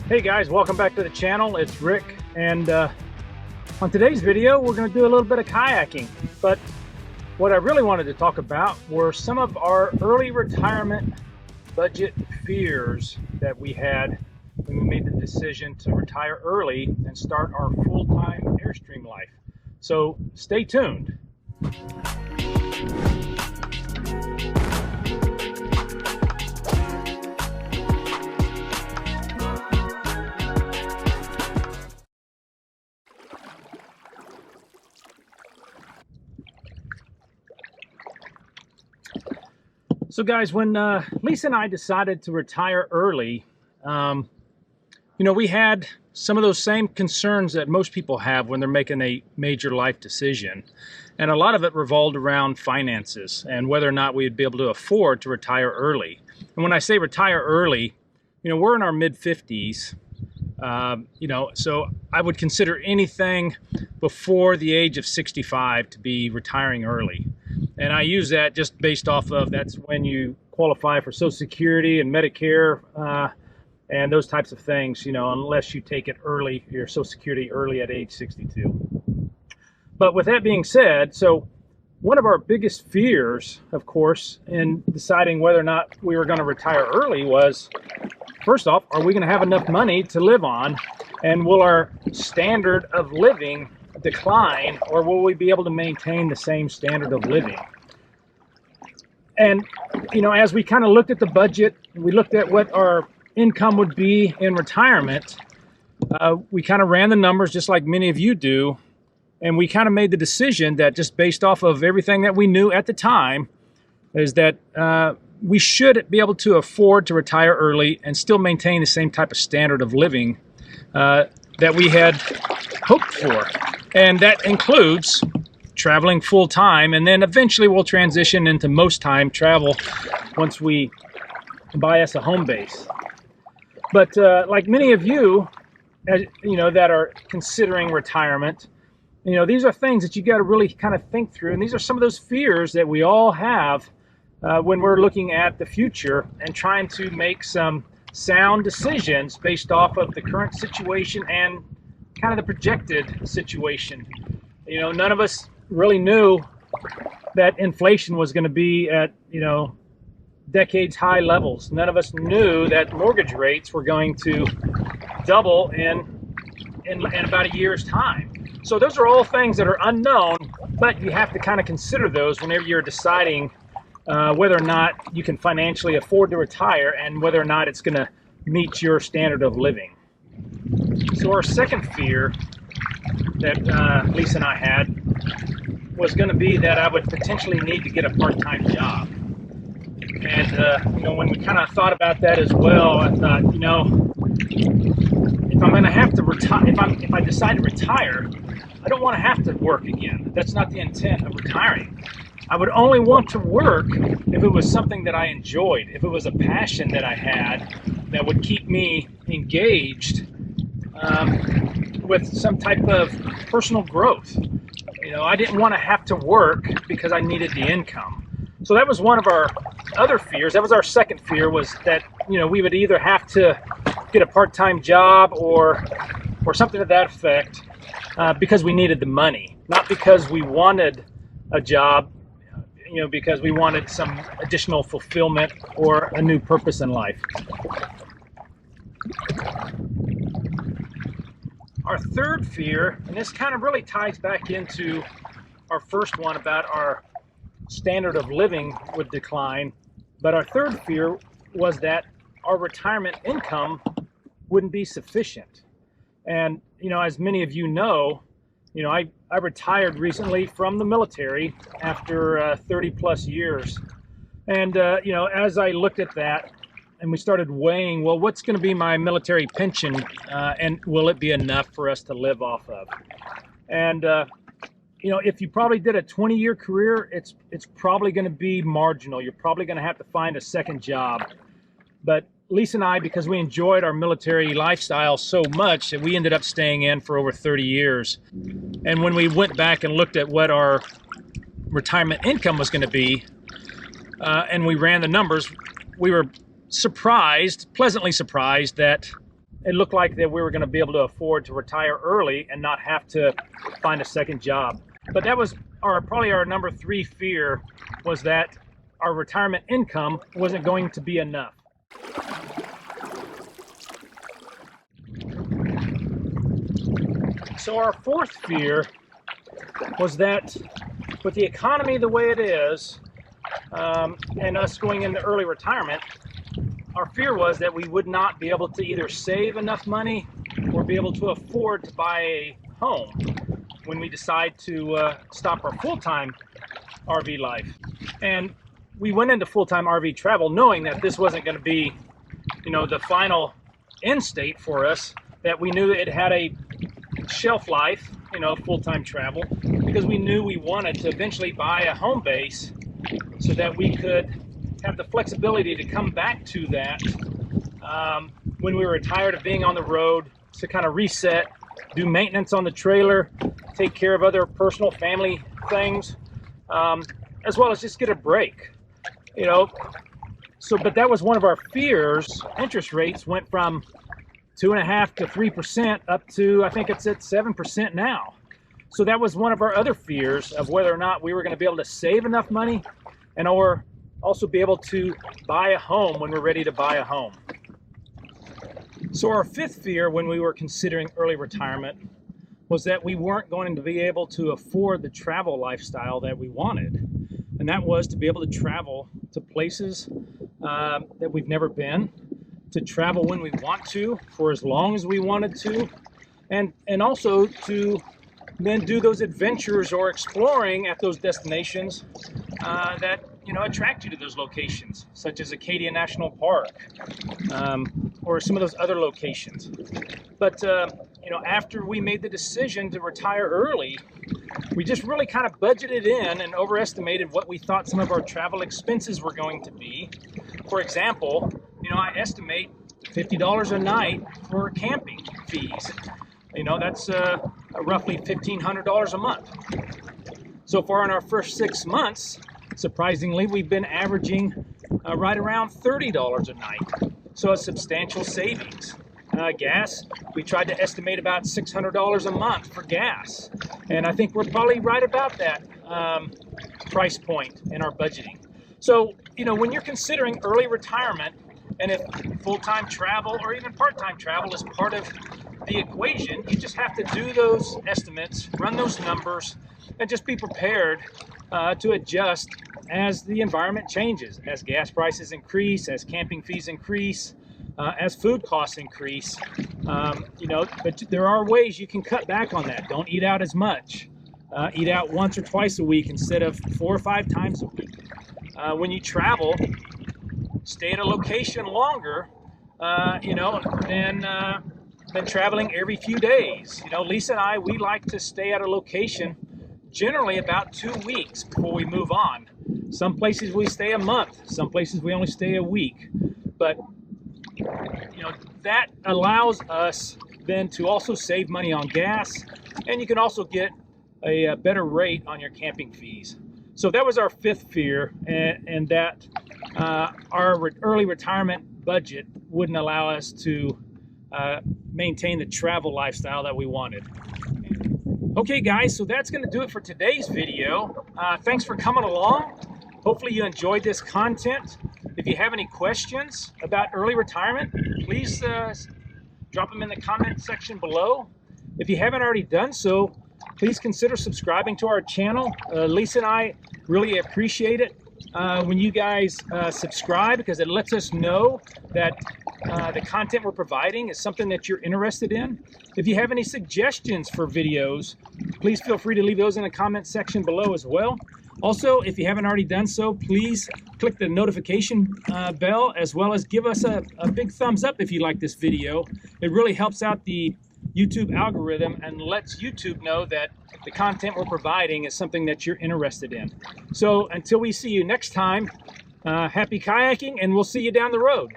Hey guys, welcome back to the channel. It's Rick, and on today's video we're going to do a little bit of kayaking. But what I really wanted to talk about were some of our early retirement budget fears that we had when we made the decision to retire early and start our full-time Airstream life. So stay tuned. So guys, when Lisa and I decided to retire early, we had some of those same concerns that most people have when they're making a major life decision. And a lot of it revolved around finances and whether or not we'd be able to afford to retire early. And when I say retire early, we're in our mid-50s, so I would consider anything before the age of 65 to be retiring early. And I use that just based off of that's when you qualify for Social Security and Medicare and those types of things, unless you take it early, your Social Security early at age 62. But with that being said, so one of our biggest fears, of course, in deciding whether or not we were going to retire early was, first off, are we going to have enough money to live on? And will our standard of living decline, or will we be able to maintain the same standard of living? And as we kind of looked at the budget, we looked at what our income would be in retirement, we kind of ran the numbers just like many of you do, and we kind of made the decision that just based off of everything that we knew at the time is that we should be able to afford to retire early and still maintain the same type of standard of living that we had hoped for. And that includes traveling full time, and then eventually we'll transition into most time travel once we buy us a home base. But like many of you, as that are considering retirement, these are things that you got to really kind of think through, and these are some of those fears that we all have when we're looking at the future and trying to make some sound decisions based off of the current situation and kind of the projected situation. None of us really knew that inflation was going to be at, decades high levels. None of us knew that mortgage rates were going to double in about a year's time. So those are all things that are unknown, but you have to kind of consider those whenever you're deciding whether or not you can financially afford to retire and whether or not it's going to meet your standard of living. So our second fear that Lisa and I had was going to be that I would potentially need to get a part-time job. And when we kind of thought about that as well, I thought, if I'm going to have to retire, if I decide to retire, I don't want to have to work again. That's not the intent of retiring. I would only want to work if it was something that I enjoyed, if it was a passion that I had that would keep me engaged with some type of personal growth. I didn't want to have to work because I needed the income. So that was one of our other fears. That was our second fear, was that we would either have to get a part-time job or something to that effect because we needed the money, not because we wanted a job, because we wanted some additional fulfillment or a new purpose in life. Our third fear, and this kind of really ties back into our first one about our standard of living would decline, but our third fear was that our retirement income wouldn't be sufficient. And as many of you know, I retired recently from the military after 30 plus years, and as I looked at that and we started weighing, well, what's going to be my military pension, and will it be enough for us to live off of? And if you probably did a 20-year career, it's probably going to be marginal. You're probably going to have to find a second job. But Lisa and I, because we enjoyed our military lifestyle so much, that we ended up staying in for over 30 years. And when we went back and looked at what our retirement income was going to be, and we ran the numbers, we were pleasantly surprised that it looked like that we were going to be able to afford to retire early and not have to find a second job. But that was probably our number 3 fear, was that our retirement income wasn't going to be enough. So our 4th fear was that with the economy the way it is, and us going into early retirement, our fear was that we would not be able to either save enough money or be able to afford to buy a home when we decide to stop our full-time RV life. And we went into full-time RV travel knowing that this wasn't going to be, the final end state for us, that we knew it had a shelf life, full-time travel, because we knew we wanted to eventually buy a home base so that we could have the flexibility to come back to that when we were tired of being on the road, to kind of reset, do maintenance on the trailer, take care of other personal family things, as well as just get a break, but that was one of our fears. Interest rates went from 2.5% to 3% up to, I think it's at 7% now. So that was one of our other fears, of whether or not we were going to be able to save enough money and or also be able to buy a home when we're ready to buy a home. So our 5th fear when we were considering early retirement was that we weren't going to be able to afford the travel lifestyle that we wanted. And that was to be able to travel to places that we've never been, to travel when we want to, for as long as we wanted to, and also to then do those adventures or exploring at those destinations that attract you to those locations, such as Acadia National Park, or some of those other locations. But after we made the decision to retire early, we just really kind of budgeted in and overestimated what we thought some of our travel expenses were going to be. For example, I estimate $50 a night for camping fees. That's roughly $1,500 a month. So far in our first 6 months, surprisingly, we've been averaging right around $30 a night. So a substantial savings. Gas, we tried to estimate about $600 a month for gas. And I think we're probably right about that price point in our budgeting. So, when you're considering early retirement, and if full-time travel or even part-time travel is part of the equation, you just have to do those estimates, run those numbers, and just be prepared to adjust as the environment changes, as gas prices increase, as camping fees increase, as food costs increase. But there are ways you can cut back on that. Don't eat out as much. Eat out once or twice a week instead of 4 or 5 times a week. When you travel, stay at a location longer, than traveling every few days. Lisa and I, we like to stay at a location generally about 2 weeks before we move on. Some places we stay a month, some places we only stay a week. But that allows us then to also save money on gas, and you can also get a better rate on your camping fees. So that was our 5th fear, and that our early retirement budget wouldn't allow us to maintain the travel lifestyle that we wanted. Okay guys, so that's going to do it for today's video. Thanks for coming along. Hopefully you enjoyed this content. If you have any questions about early retirement, please drop them in the comment section below. If you haven't already done so, please consider subscribing to our channel. Lisa and I really appreciate it when you guys subscribe, because it lets us know that the content we're providing is something that you're interested in. If you have any suggestions for videos, please feel free to leave those in the comment section below as well. Also, if you haven't already done so, please click the notification bell, as well as give us a big thumbs up if you like this video. It really helps out the YouTube algorithm and lets YouTube know that the content we're providing is something that you're interested in. So until we see you next time, happy kayaking, and we'll see you down the road.